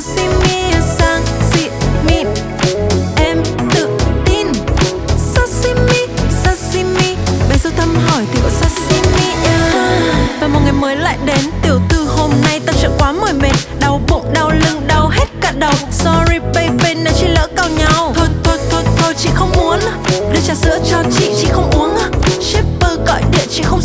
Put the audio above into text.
sashimi sang xịn mịn. Em tự tin. Sashimi, sashimi, bé dù thăm hỏi thì gọi sashimi. Và một ngày mới lại đến, tiểu thư hôm nay tâm trạng quá mỏi mệt, đau bụng, đau lưng, đau hết cả đầu. Sorry baby, nếu chỉ lỡ cào nhau. Thôi, chị không muốn. Đưa trà sữa cho chị không uống. Shipper gọi điện chị không